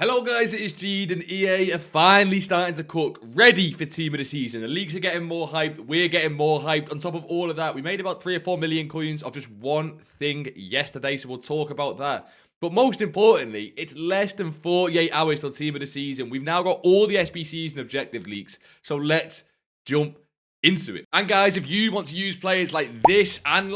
Hello guys, it is Jead and EA are finally starting to cook, ready for Team of the Season. The leagues are getting more hyped, we're getting more hyped. On top of all of that, we made about 3 or 4 million coins of just one thing yesterday, so we'll talk about that. But most importantly, it's less than 48 hours till Team of the Season. We've now got all the SBCs and objective leaks, so let's jump into it. And guys, if you want to use players like this and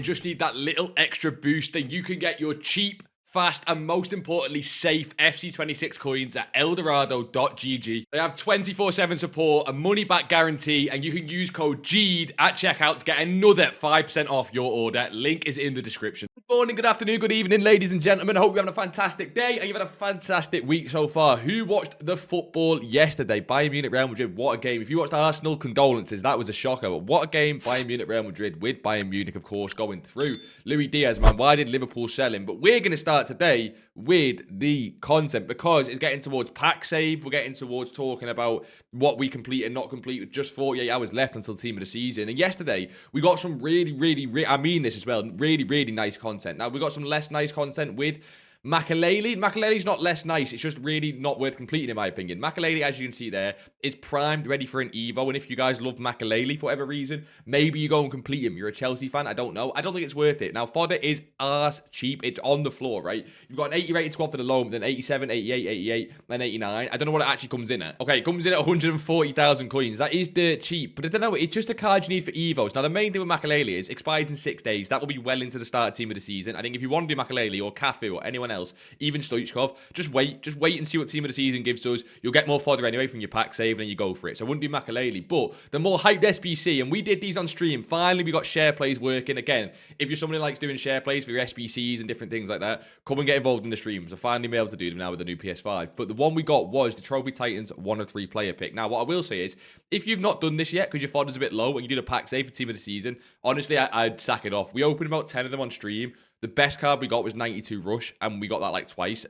just need that little extra boost, then you can get your cheap, fast, and most importantly, safe FC26 coins at eldorado.gg. They have 24/7 support, a money-back guarantee, and you can use code JEAD at checkout to get another 5% off your order. Link is in the description. Good morning, good afternoon, good evening, ladies and gentlemen. I hope you're having a fantastic day and you've had a fantastic week so far. Who watched the football yesterday? Bayern Munich, Real Madrid, what a game. If you watched Arsenal, condolences, that was a shocker. But what a game, Bayern Munich, Real Madrid, with Bayern Munich, of course, going through. Luis Diaz, man, why did Liverpool sell him? But we're going to start today with the content because it's getting towards pack save. We're getting towards talking about what we complete and not complete with just 48 hours left until Team of the Season. And yesterday, we got some really, I mean this as well, really nice content. Now, we got some less nice content with Makaleli. Makaleli's not less nice. It's just really not worth completing, in my opinion. Makaleli, as you can see there, is primed, ready for an Evo. And if you guys love Makaleli for whatever reason, maybe you go and complete him. You're a Chelsea fan. I don't know. I don't think it's worth it. Now, fodder is arse cheap. It's on the floor, right? You've got an 80 rated squad for the loan, but then 87, 88, 88, and 89. I don't know what it actually comes in at. Okay, it comes in at 140,000 coins. That is dirt cheap. But I don't know. It's just a card you need for Evos. Now, the main thing with Makaleli is expires in 6 days. That will be well into the start Team of the Season. I think if you want to do Makaleli or Cafu or anyone else, even Stoichkov, just wait and see what Team of the Season gives us. You'll get more fodder anyway from your pack save and you go for it. So I wouldn't do Makaleli, but the more hyped SBC, and we did these on stream. Finally, we got share plays working again. If you're somebody who likes doing share plays for your SBCs and different things like that, come and get involved in the streams. I'll finally be able to do them now with the new PS5. But the one we got was the Trophy Titans 1 of 3 player pick. Now, what I will say is, if you've not done this yet because your fodder's a bit low and you do the pack save for Team of the Season, honestly, I'd sack it off. We opened about 10 of them on stream. The best card we got was 92 Rush, and we got that like twice.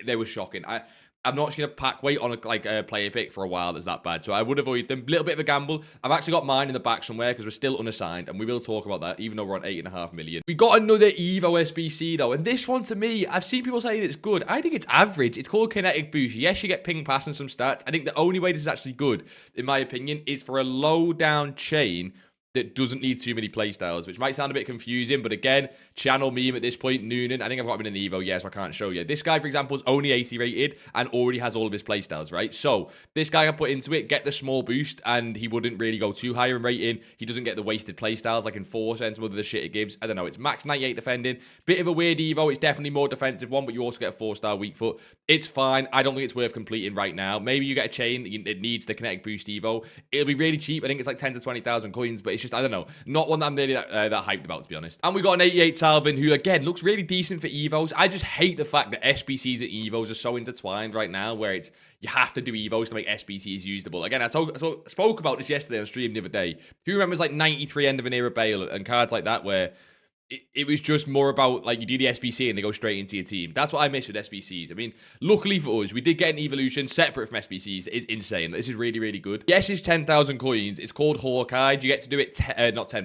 They were shocking. I'm not going to pack weight on a player pick for a while that's that bad, so I would avoid them. A little bit of a gamble. I've actually got mine in the back somewhere because we're still unassigned, and we will talk about that, even though we're on 8.5 million. We got another Evo SBC, though, and this one, to me, I've seen people saying it's good. I think it's average. It's called Kinetic Boost. Yes, you get ping pass and some stats. I think the only way this is actually good, in my opinion, is for a low-down chain that doesn't need too many playstyles, which might sound a bit confusing, but again, channel meme at this point, Noonan. I think I've got him in an Evo, yeah, so I can't show you. This guy, for example, is only 80 rated and already has all of his playstyles, right? So this guy I put into it, get the small boost, and he wouldn't really go too high in rating. He doesn't get the wasted playstyles like Enforcer and some other shit it gives. I don't know, it's max 98 defending. Bit of a weird Evo. It's definitely more defensive one, but you also get a 4-star weak foot. It's fine. I don't think it's worth completing right now. Maybe you get a chain that needs the Kinetic Boost Evo. It'll be really cheap. I think it's like 10 to 20,000 coins, but it's just, I don't know, not one that I'm really that hyped about, to be honest. And we got an 88 Talvin, who, again, looks really decent for Evos. I just hate the fact that SBCs and Evos are so intertwined right now, where it's, you have to do Evos to make SBCs usable. Again, I spoke about this yesterday on stream the other day. Who remembers, like, 93 End of an Era Bale and cards like that, where it was just more about, like, you do the SBC and they go straight into your team. That's what I miss with SBCs. I mean, luckily for us, we did get an evolution separate from SBCs. It's insane. This is really good. Yes, it's 10,000 coins. It's called Hawkeye. You get to do it,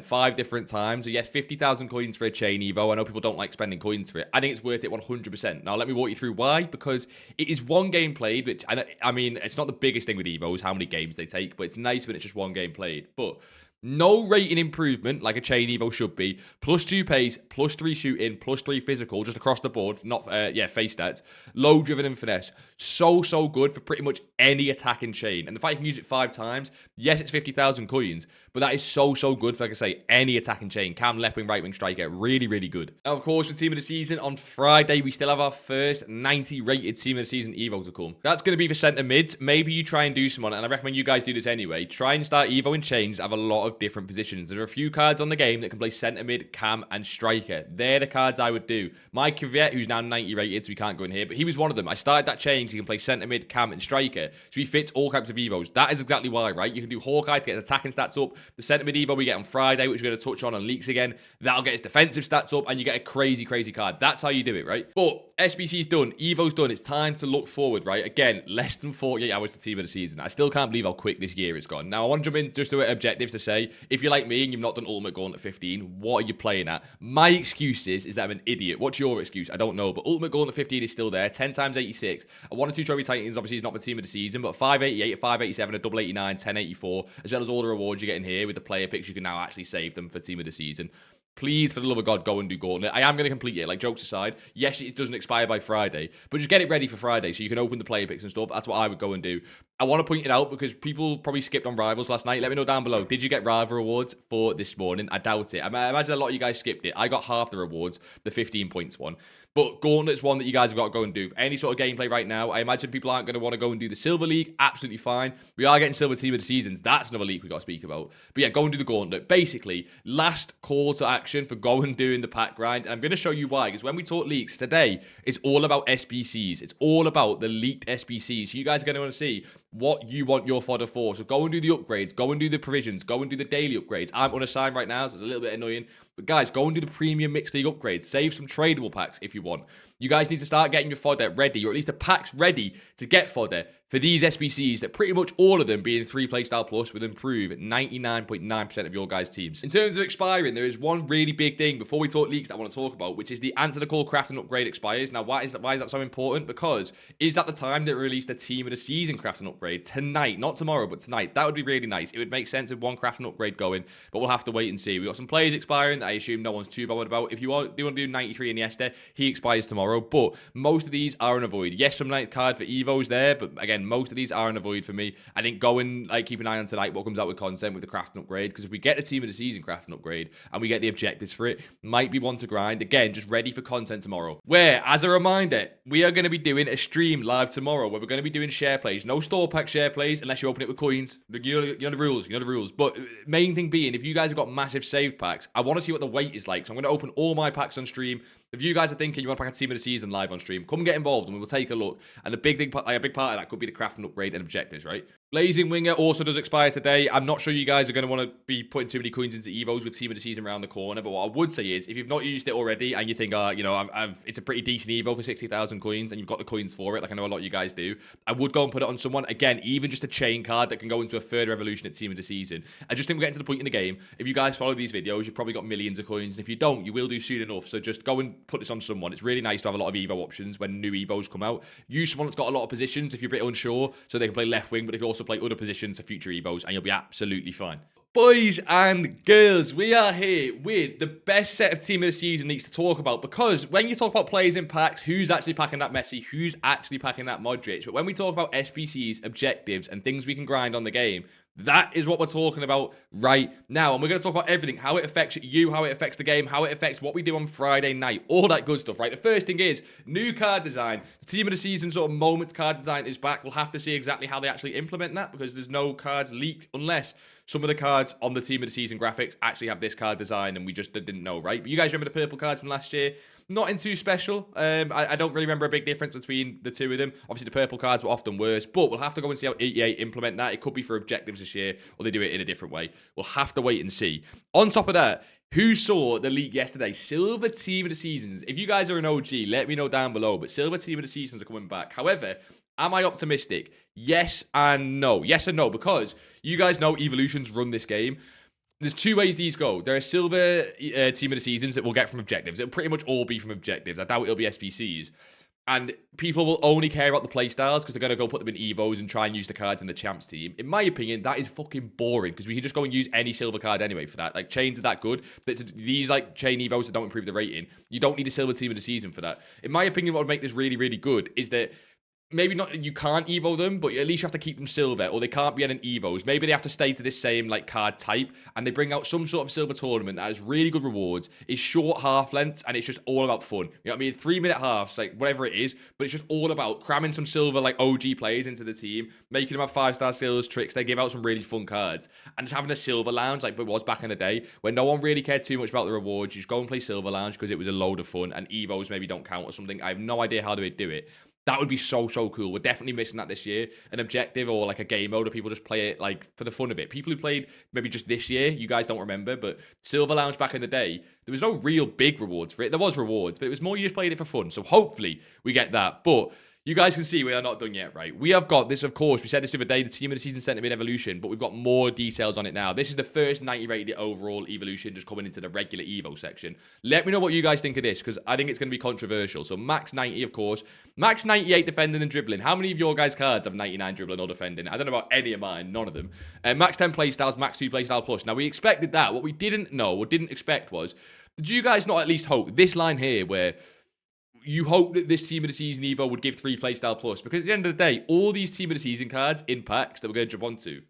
5 different times. So yes, 50,000 coins for a chain Evo. I know people don't like spending coins for it. I think it's worth it 100%. Now, let me walk you through why. Because it is one game played, which, I mean, it's not the biggest thing with Evos, how many games they take, but it's nice when it's just one game played. But no rating improvement like a chain Evo should be. +2 pace, +3 shooting, +3 physical, just across the board. Not, face stats. Low driven and finesse. So good for pretty much any attacking chain. And the fact you can use it 5 times, yes, it's 50,000 coins, but that is so good for, like I say, any attacking chain. Cam, left wing, right wing striker, really good. Now, of course, for Team of the Season, on Friday, we still have our first 90 rated Team of the Season Evo to come. That's going to be for centre mids. Maybe you try and do someone, and I recommend you guys do this anyway. Try and start Evo in chains that have a lot of different positions. There are a few cards on the game that can play centre mid, cam, and striker. They're the cards I would do. My Kvyat, who's now 90 rated, so we can't go in here, but he was one of them. I started that chain so he can play centre mid, cam, and striker. So he fits all types of Evos. That is exactly why, right? You can do Hawkeye to get his attacking stats up. The centre mid Evo we get on Friday, which we're going to touch on leaks again. That'll get his defensive stats up, and you get a crazy card. That's how you do it, right? But SBC's done, Evo's done. It's time to look forward, right? Again, less than 48 hours to team of the season. I still can't believe how quick this year is gone. Now, I want to jump in just to objectives to say, if you're like me and you've not done Ultimate Gauntlet 15, what are you playing at? My excuse is that I'm an idiot. What's your excuse? I don't know, but Ultimate Gauntlet 15 is still there. 10 times 86. A 1 or 2 Trophy Titans obviously is not the team of the season, but 588, a 587, a double 89, 1084, as well as all the rewards you get in here with the player picks. You can now actually save them for team of the season. Please, for the love of God, go and do Gauntlet. I am going to complete it. Like, jokes aside, yes, it doesn't expire by Friday, but just get it ready for Friday so you can open the player picks and stuff. That's what I would go and do. I want to point it out because people probably skipped on Rivals last night. Let me know down below. Did you get Rival rewards for this morning? I doubt it. I imagine a lot of you guys skipped it. I got half the rewards, the 15 points one. But Gauntlet's one that you guys have got to go and do. For any sort of gameplay right now, I imagine people aren't going to want to go and do the Silver League. Absolutely fine. We are getting Silver Team of the Seasons. That's another league we got to speak about. But yeah, go and do the Gauntlet. Basically, last call to action for go and doing the pack grind. And I'm going to show you why. Because when we talk leaks today, it's all about SBCs. It's all about the leaked SBCs. So you guys are going to want to see what you want your fodder for. So go and do the upgrades. Go and do the provisions. Go and do the daily upgrades. I'm unassigned right now, so it's a little bit annoying. But guys, go and do the premium mixed league upgrades. Save some tradable packs if you want. You guys need to start getting your fodder ready, or at least the packs ready to get fodder for these SBCs that pretty much all of them being 3 playstyle plus will improve 99.9% of your guys' teams. In terms of expiring, there is one really big thing before we talk leaks that I want to talk about, which is the Answer the Call Crafting Upgrade expires. Now, why is that so important? Because is that the time that we release the Team of the Season Crafting Upgrade tonight? Not tomorrow, but tonight. That would be really nice. It would make sense with one crafting upgrade going, but we'll have to wait and see. We've got some players expiring that I assume no one's too bothered about. If you do want to do 93 Iniesta, he expires tomorrow, but most of these are in a void. Yes, some nice card for Evo's there, but again, most of these are in a void for me. I think go and keep an eye on tonight what comes out with content with the crafting upgrade, because if we get a Team of the Season crafting upgrade and we get the objectives for it, might be one to grind. Again, just ready for content tomorrow. Where, as a reminder, we are going to be doing a stream live tomorrow where we're going to be doing share plays. No store pack share plays unless you open it with coins. You know the rules. You know the rules. But main thing being, if you guys have got massive save packs, I want to see what the weight is like. So I'm going to open all my packs on stream. If you guys are thinking you want to pack a Team of the Season live on stream, come get involved and we will take a look. And a big part of that could be the crafting upgrade and objectives, right? Blazing Winger also does expire today. I'm not sure you guys are going to want to be putting too many coins into Evos with Team of the Season around the corner, but what I would say is, if you've not used it already and you think, it's a pretty decent Evo for 60,000 coins and you've got the coins for it, like I know a lot of you guys do, I would go and put it on someone. Again, even just a chain card that can go into a further evolution at Team of the Season. I just think we're getting to the point in the game, if you guys follow these videos, you've probably got millions of coins, and if you don't, you will do soon enough. So just go and put this on someone. It's really nice to have a lot of Evo options when new Evos come out. Use someone that's got a lot of positions if you're a bit unsure, so they can play left wing, but they can also play other positions for future Evos, and you'll be absolutely fine. Boys and girls, we are here with the best set of Team of the Season leaks to talk about, because when you talk about players in packs, who's actually packing that Messi, who's actually packing that Modric, but when we talk about SBCs, objectives, and things we can grind on the game, that is what we're talking about right now. And we're going to talk about everything, how it affects you, how it affects the game, how it affects what we do on Friday night, all that good stuff, right? The first thing is new card design. The Team of the Season sort of moments card design is back. We'll have to see exactly how they actually implement that, because there's no cards leaked unless some of the cards on the Team of the Season graphics actually have this card design and we just didn't know, right? But you guys remember the purple cards from last year? Nothing too special. I don't really remember a big difference between the two of them. Obviously, the purple cards were often worse, but we'll have to go and see how EA implement that. It could be for objectives this year, or they do it in a different way. We'll have to wait and see. On top of that, who saw the leak yesterday? Silver Team of the Seasons. If you guys are an OG, let me know down below, but Silver Team of the Seasons are coming back. However, am I optimistic? Yes and no. Yes and no, because you guys know Evolutions run this game. There's two ways these go. There are silver Team of the Seasons that we'll get from objectives. It'll pretty much all be from objectives. I doubt it'll be SBCs. And people will only care about the playstyles because they're going to go put them in Evos and try and use the cards in the Champs team. In my opinion, that is fucking boring, because we can just go and use any silver card anyway for that. Like, chains are that good. These, like, chain Evos that don't improve the rating, you don't need a silver Team of the Season for that. In my opinion, what would make this really, really good is that maybe not, you can't Evo them, but at least you have to keep them silver, or they can't be in an Evos. Maybe they have to stay to this same like card type, and they bring out some sort of silver tournament that has really good rewards, is short half lengths, and it's just all about fun. You know what I mean? 3-minute halves, like whatever it is, but it's just all about cramming some silver like OG players into the team, making them have 5-star skills, tricks. They give out some really fun cards, and just having a silver lounge like it was back in the day when no one really cared too much about the rewards. You just go and play silver lounge because it was a load of fun, and Evos maybe don't count or something. I have no idea how they would do it. That would be so cool. We're definitely missing that this year. An objective or like a game mode where people just play it like for the fun of it. People who played maybe just this year, you guys don't remember, but Silver Lounge back in the day, there was no real big rewards for it. There was rewards, but it was more you just played it for fun. So hopefully we get that. But you guys can see we are not done yet, right? We have got this, of course. We said this the other day, the Team of the Season Sentiment Evolution, but we've got more details on it now. This is the first 90 rated overall evolution just coming into the regular Evo section. Let me know what you guys think of this, because I think it's going to be controversial. So max 90, of course. Max 98 defending and dribbling. How many of your guys' cards have 99 dribbling or defending? I don't know about any of mine, none of them. Max 10 playstyles, max 2 playstyle plus. Now, we expected that. What we didn't know or didn't expect was, did you guys not at least hope this line here where you hope that this Team of the Season Evo would give 3 playstyle plus? Because at the end of the day, all these Team of the Season cards in packs that we're going to jump onto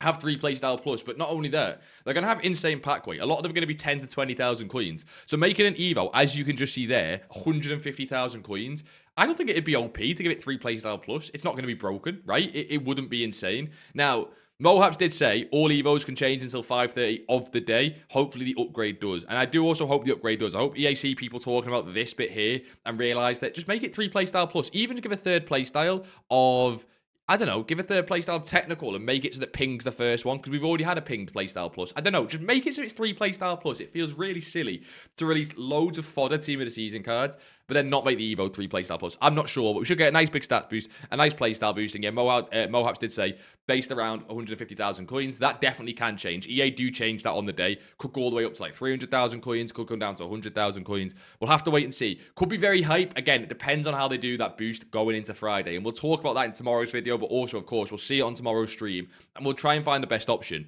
have 3 playstyle plus. But not only that, they're going to have insane pack weight. A lot of them are going to be 10 to 20,000 coins. So making an Evo, as you can just see there, 150,000 coins. I don't think it'd be OP to give it 3 playstyle plus. It's not going to be broken, right? It wouldn't be insane. Now, Mohaps did say all Evos can change until 5:30 of the day. Hopefully the upgrade does. And I do also hope the upgrade does. I hope EAC people talking about this bit here and realise that just make it 3 playstyle plus. Even to give a third playstyle of, I don't know, give a third playstyle technical and make it so that pings the first one, because we've already had a pinged playstyle plus. I don't know, just make it so it's 3 playstyle plus. It feels really silly to release loads of fodder Team of the Season cards, but then not make the Evo 3 playstyle plus. I'm not sure, but we should get a nice big stats boost, a nice playstyle boost. And yeah, Mohaps did say based around 150,000 coins. That definitely can change. EA do change that on the day. Could go all the way up to like 300,000 coins, could come down to 100,000 coins. We'll have to wait and see. Could be very hype. Again, it depends on how they do that boost going into Friday. And we'll talk about that in tomorrow's video, but also, of course, we'll see it on tomorrow's stream and we'll try and find the best option.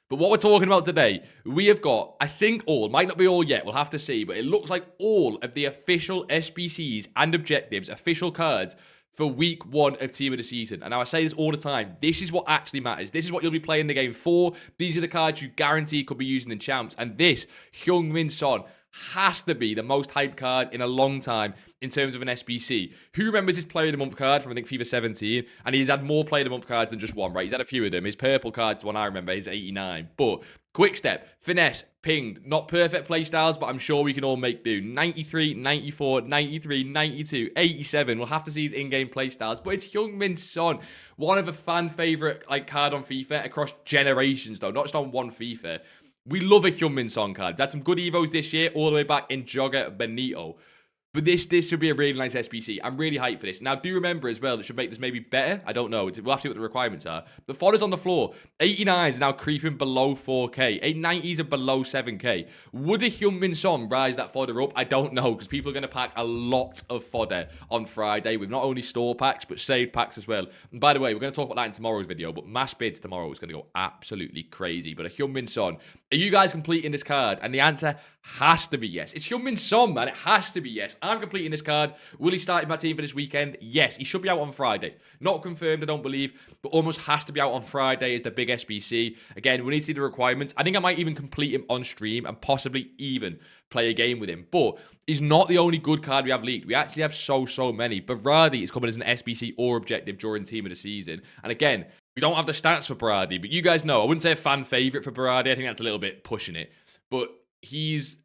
But what we're talking about today, we have got, I think all, might not be all yet, we'll have to see, but it looks like all of the official SBCs and objectives, official cards for week 1 of Team of the Season. And now I say this all the time, this is what actually matters. This is what you'll be playing the game for. These are the cards you guarantee could be using in champs. And this, Heung-min Son, has to be the most hyped card in a long time in terms of an SBC. Who remembers his Player of the Month card from, I think, FIFA 17? And he's had more Player of the Month cards than just one, right? He's had a few of them. His purple card's one I remember, is 89. But quick step, finesse, pinged. Not perfect playstyles, but I'm sure we can all make do. 93, 94, 93, 92, 87. We'll have to see his in-game playstyles. But it's Heung-min Son, one of a fan favorite like card on FIFA across generations, though, not just on one FIFA. We love a Heung-min Son card. That's some good Evos this year, all the way back in Jogger Benito. But this should be a really nice SBC. I'm really hyped for this. Now, do remember as well, that should make this maybe better. I don't know. We'll have to see what the requirements are. The fodder's on the floor. 89s are now creeping below 4K. 890s are below 7K. Would a Heung-min Son rise that fodder up? I don't know, because people are going to pack a lot of fodder on Friday with not only store packs, but saved packs as well. And by the way, we're going to talk about that in tomorrow's video, but mass bids tomorrow is going to go absolutely crazy. But a Heung-min Son, are you guys completing this card? And the answer has to be yes. It's Heung-min Son, man. It has to be yes. I'm completing this card. Will he start in my team for this weekend? Yes. He should be out on Friday. Not confirmed, I don't believe, but almost has to be out on Friday as the big SBC. Again, we need to see the requirements. I think I might even complete him on stream and possibly even play a game with him. But he's not the only good card we have leaked. We actually have so many. Berardi is coming as an SBC or objective during Team of the Season. And again, we don't have the stats for Berardi, but you guys know, I wouldn't say a fan favorite for Berardi. I think that's a little bit pushing it. But he's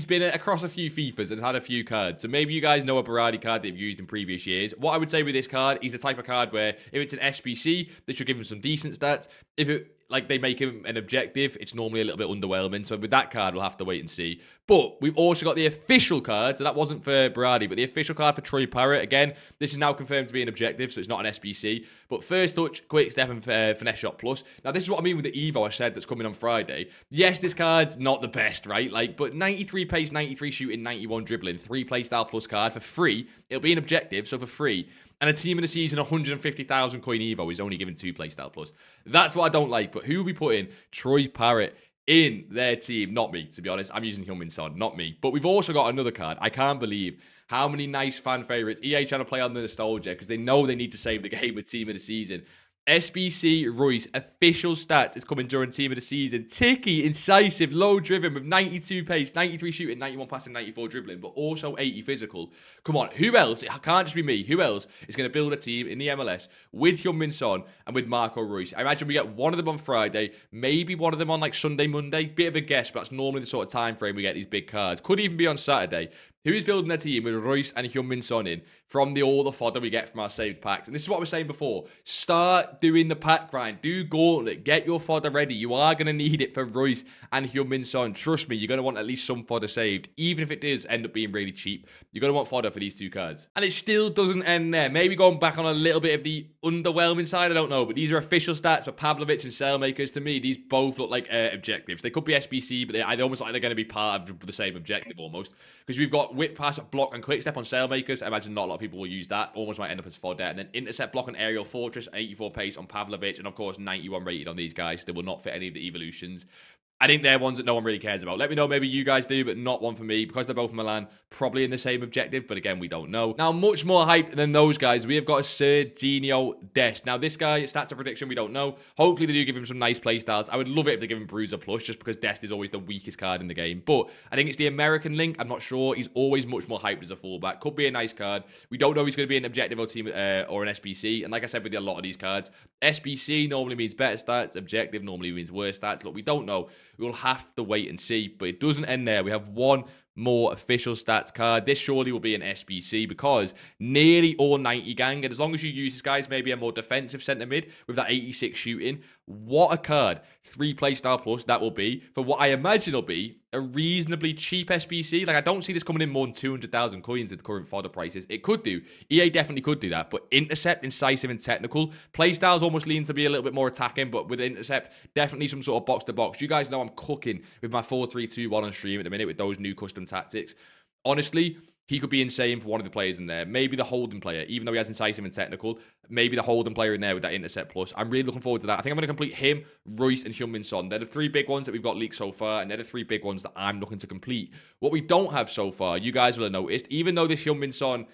been across a few FIFAs and had a few cards. So maybe you guys know a Berardi card they've used in previous years. What I would say with this card, he's the type of card where if it's an SBC, they should give him some decent stats. If it, like, they make him an objective, it's normally a little bit underwhelming. So with that card, we'll have to wait and see. But we've also got the official card. So that wasn't for Berardi, but the official card for Troy Parrott. Again, this is now confirmed to be an objective, so it's not an SBC. But first touch, quick step, and finesse shot plus. Now, this is what I mean with the Evo I said that's coming on Friday. Yes, this card's not the best, right? Like, but 93 pace, 93 shooting, 91 dribbling, 3 playstyle plus card for free. It'll be an objective, so for free. And a Team of the Season 150,000 coin Evo is only given 2 playstyle plus. That's what I don't like. But who will be putting Troy Parrott in their team? Not me, to be honest. I'm using Heung-min Son, not me. But we've also got another card. I can't believe how many nice fan favorites EA trying to play on the nostalgia, because they know they need to save the game with Team of the Season. SBC Reus, official stats is coming during Team of the Season. Ticky, incisive, low driven with 92 pace, 93 shooting, 91 passing, 94 dribbling, but also 80 physical. Come on, who else? It can't just be me. Who else is going to build a team in the MLS with Heung-min Son and with Marco Reus? I imagine we get one of them on Friday, maybe one of them on like Sunday, Monday. Bit of a guess, but that's normally the sort of time frame we get these big cards. Could even be on Saturday. Who is building their team with Reus and Heung-min Son in from all the fodder we get from our saved packs. And this is what I was saying before. Start doing the pack grind. Do Gauntlet. Get your fodder ready. You are going to need it for Reus and Heung-min Son. Trust me, you're going to want at least some fodder saved. Even if it does end up being really cheap, you're going to want fodder for these two cards. And it still doesn't end there. Maybe going back on a little bit of the underwhelming side, I don't know. But these are official stats for Pavlovic and Sailmakers. To me, these both look like objectives. They could be SBC, but they almost like they're going to be part of the same objective almost. Because we've got whip pass, block, and quick step on Sailmakers. I imagine not a lot of people will use that. Almost might end up as fodder. And then intercept, block, and aerial fortress, 84 pace on Pavlovic, and of course 91 rated on these guys. They will not fit any of the evolutions. I think they're ones that no one really cares about. Let me know, maybe you guys do, but not one for me. Because they're both Milan, probably in the same objective, but again, we don't know. Now, much more hyped than those guys, we have got a Serginho Dest. Now, this guy, stats and prediction, we don't know. Hopefully, they do give him some nice playstyles. I would love it if they give him Bruiser Plus, just because Dest is always the weakest card in the game. But I think it's the American link. I'm not sure. He's always much more hyped as a fullback. Could be a nice card. We don't know if he's going to be an objective or team or an SBC. And like I said with a lot of these cards, SBC normally means better stats. Objective normally means worse stats. Look, we don't know. We'll have to wait and see, but it doesn't end there. We have one more official stats card. This surely will be an SBC because nearly all 90 gang, and as long as you use this guys maybe a more defensive centre mid with that 86 shooting, what a card. 3 playstyle plus that will be for what I imagine will be a reasonably cheap SBC. Like, I don't see this coming in more than 200,000 coins with current fodder prices. It could do. EA definitely could do that, but intercept, incisive, and technical playstyles almost lean to be a little bit more attacking, but with intercept, definitely some sort of box to box. You guys know I'm cooking with my 4-3-2-1 on stream at the minute with those new custom tactics. Honestly, he could be insane for one of the players in there. Maybe the Holden player, even though he has incisive and technical. Maybe the Holden player in there with that intercept plus. I'm really looking forward to that. I think I'm going to complete him, Reus, and Heung-min Son. They're the 3 big ones that we've got leaked so far, and they're the 3 big ones that I'm looking to complete. What we don't have so far, you guys will have noticed, even though this Heung-min Son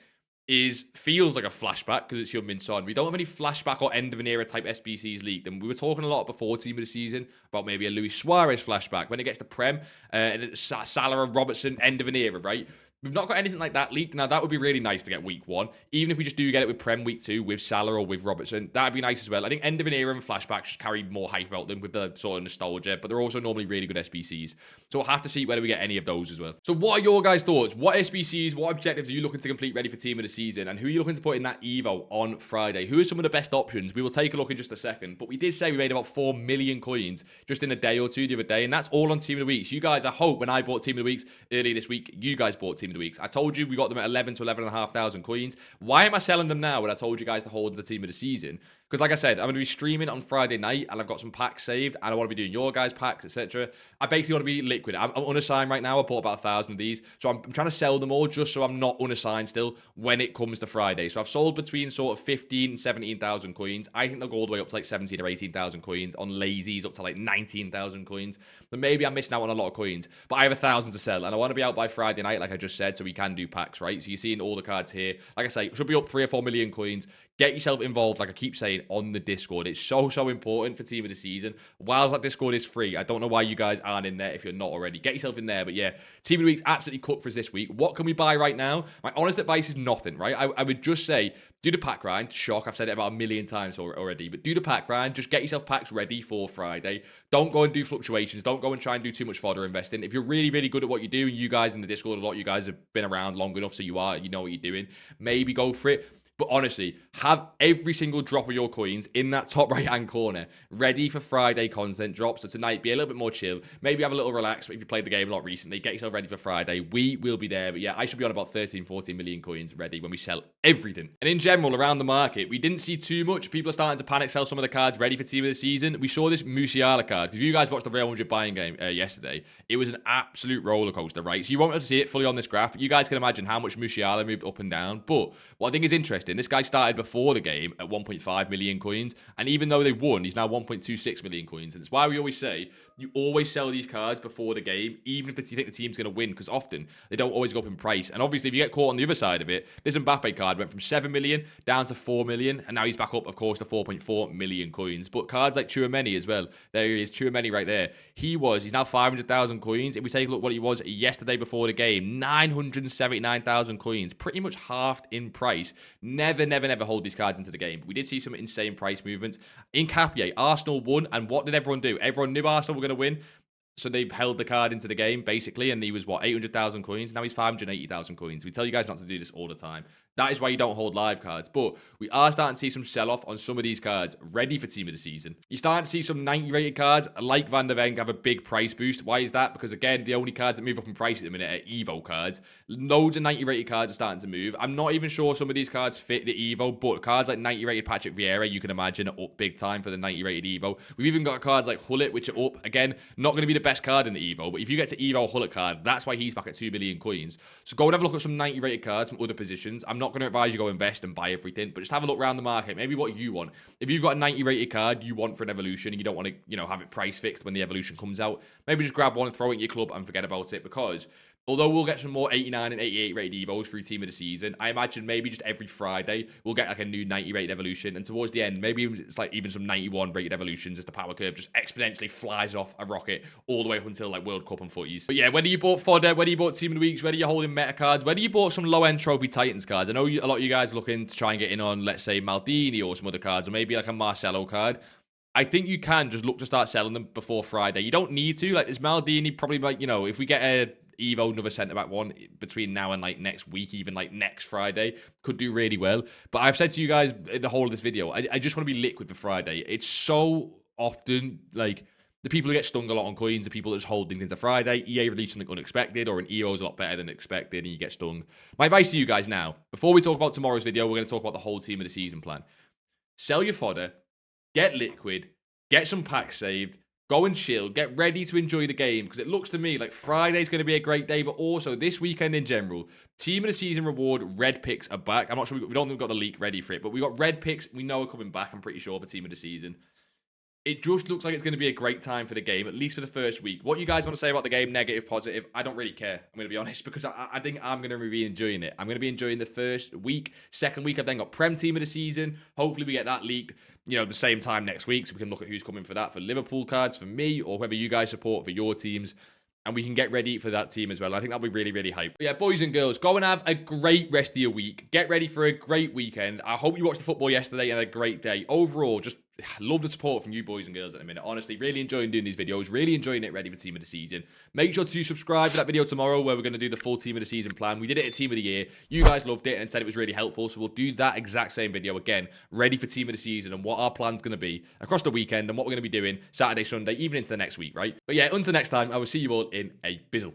feels like a flashback because it's Heung-min Son, we don't have any flashback or end of an era type SBCs leaked. And we were talking a lot before team of the season about maybe a Luis Suarez flashback when it gets to Prem, and it's Salah and Robertson, end of an era, right? We've not got anything like that leaked. Now, that would be really nice to get week 1. Even if we just do get it with Prem week 2, with Salah or with Robertson, that'd be nice as well. I think end of an era and flashbacks carry more hype about them with the sort of nostalgia, but they're also normally really good SBCs. So we'll have to see whether we get any of those as well. So what are your guys' thoughts? What SBCs, what objectives are you looking to complete ready for team of the season? And who are you looking to put in that Evo on Friday? Who are some of the best options? We will take a look in just a second. But we did say we made about 4 million coins just in a day or two the other day, and that's all on Team of the Weeks. You guys, I hope when I bought Team of the Weeks earlier this week, you guys bought Team of the Weeks. I told you we got them at 11 to 11,500 coins. Why am I selling them now when I told you guys to hold the team of the season? Because like I said, I'm going to be streaming on Friday night, and I've got some packs saved, and I want to be doing your guys' packs, etc. I basically want to be liquid. I'm unassigned right now. I bought about 1,000 of these, so I'm trying to sell them all just so I'm not unassigned still when it comes to Friday. So I've sold between sort of 15 and 17,000 coins. I think they'll go all the way up to like 17 or 18,000 coins. On lazies, up to like 19,000 coins. But maybe I'm missing out on a lot of coins. But I have 1,000 to sell, and I want to be out by Friday night, like I just said, so we can do packs, right? So you're seeing all the cards here. Like I say, should be up 3 or 4 million coins. Get yourself involved, like I keep saying, on the Discord. It's so important for team of the season. Whilst that Discord is free, I don't know why you guys aren't in there if you're not already. Get yourself in there. But yeah, team of the week's absolutely cooked for us this week. What can we buy right now? My honest advice is nothing, right? I would just say, do the pack grind. Shock, I've said it about 1 million times already. But do the pack grind. Just get yourself packs ready for Friday. Don't go and do fluctuations. Don't go and try and do too much fodder investing. If you're really, really good at what you do, and you guys in the Discord, a lot of you guys have been around long enough, so you know what you're doing, maybe go for it. But honestly, have every single drop of your coins in that top right-hand corner ready for Friday content drop. So tonight, be a little bit more chill. Maybe have a little relax. If you played the game a lot recently, get yourself ready for Friday. We will be there. But yeah, I should be on about 13, 14 million coins ready when we sell everything. And in general, around the market, we didn't see too much. People are starting to panic sell some of the cards ready for team of the season. We saw this Musiala card. Because if you guys watched the Real Madrid buying game yesterday, it was an absolute roller coaster, right? So you won't be able to see it fully on this graph. But you guys can imagine how much Musiala moved up and down. But what I think is interesting, this guy started before the game at 1.5 million coins, and even though they won, he's now 1.26 million coins. And it's why we always say you always sell these cards before the game, even if you think the team's going to win, because often they don't always go up in price. And obviously, if you get caught on the other side of it, this Mbappe card went from 7 million down to 4 million, and now he's back up, of course, to 4.4 million coins. But cards like Tchouaméni as well, there he is, Tchouaméni right there. He's now 500,000 coins. If we take a look what he was yesterday before the game, 979,000 coins, pretty much halved in price. Never hold these cards into the game. But we did see some insane price movements. In Capie, Arsenal won, and what did everyone do? Everyone knew Arsenal were going to win, so they held the card into the game, basically, and he was, 800,000 coins? Now he's 580,000 coins. We tell you guys not to do this all the time. That is why you don't hold live cards. But we are starting to see some sell-off on some of these cards ready for Team of the Season. You're starting to see some 90 rated cards like Van der Ven have a big price boost. Why is that? Because again, the only cards that move up in price at the minute are Evo cards. Loads of 90 rated cards are starting to move. I'm not even sure some of these cards fit the Evo, but cards like 90 rated Patrick Vieira, you can imagine, are up big time for the 90 rated Evo. We've even got cards like Hullet, which are up. Again, not going to be the best card in the Evo, but if you get to Evo Hullet card, that's why he's back at 2 million coins. So go and have a look at some 90 rated cards from other positions. I'm not going to advise you go invest and buy everything, but just have a look around the market, maybe what you want. If you've got a 90 rated card you want for an evolution and you don't want to, have it price fixed when the evolution comes out, maybe just grab one and throw it in your club and forget about it, because although we'll get some more 89 and 88 rated Evos through Team of the Season, I imagine maybe just every Friday we'll get like a new 90 rated evolution, and towards the end, maybe it's like even some 91 rated evolutions as the power curve just exponentially flies off a rocket all the way up until like World Cup and footies. But yeah, whether you bought fodder, whether you bought Team of the Weeks, whether you're holding meta cards, whether you bought some low-end Trophy Titans cards, I know a lot of you guys are looking to try and get in on, let's say, Maldini or some other cards, or maybe like a Marcelo card. I think you can just look to start selling them before Friday. You don't need to. Like this Maldini, probably like, if we get a Evo, another centre-back one between now and like next week, even like next Friday, could do really well. But I've said to you guys in the whole of this video, I just want to be liquid for Friday. It's so often like the people who get stung a lot on coins, the people that just hold things into Friday. EA release something unexpected, or an EO is a lot better than expected, and you get stung. My advice to you guys now, before we talk about tomorrow's video, we're going to talk about the whole Team of the Season plan. Sell your fodder, get liquid, get some packs saved, go and chill, get ready to enjoy the game, because it looks to me like Friday's going to be a great day, but also this weekend in general, Team of the Season reward red picks are back. I'm not sure, we don't think we've got the leak ready for it, but we got red picks we know are coming back, I'm pretty sure, for Team of the Season. It just looks like it's going to be a great time for the game, at least for the first week. What you guys want to say about the game, negative, positive, I don't really care. I'm going to be honest, because I think I'm going to be enjoying it. I'm going to be enjoying the first week. Second week, I've then got Prem Team of the Season. Hopefully we get that leaked, the same time next week, so we can look at who's coming for that, for Liverpool cards, for me, or whoever you guys support for your teams. And we can get ready for that team as well. I think that'll be really, really hype. But yeah, boys and girls, go and have a great rest of your week. Get ready for a great weekend. I hope you watched the football yesterday and had a great day. Overall, just love the support from you boys and girls at the minute. Honestly, really enjoying doing these videos. Really enjoying it ready for Team of the Season. Make sure to subscribe to that video tomorrow where we're going to do the full Team of the Season plan. We did it at Team of the Year. You guys loved it and said it was really helpful. So we'll do that exact same video again, ready for Team of the Season and what our plan's going to be across the weekend and what we're going to be doing Saturday, Sunday, even into the next week, right? But yeah, until next time, I will see you all in a bizzle.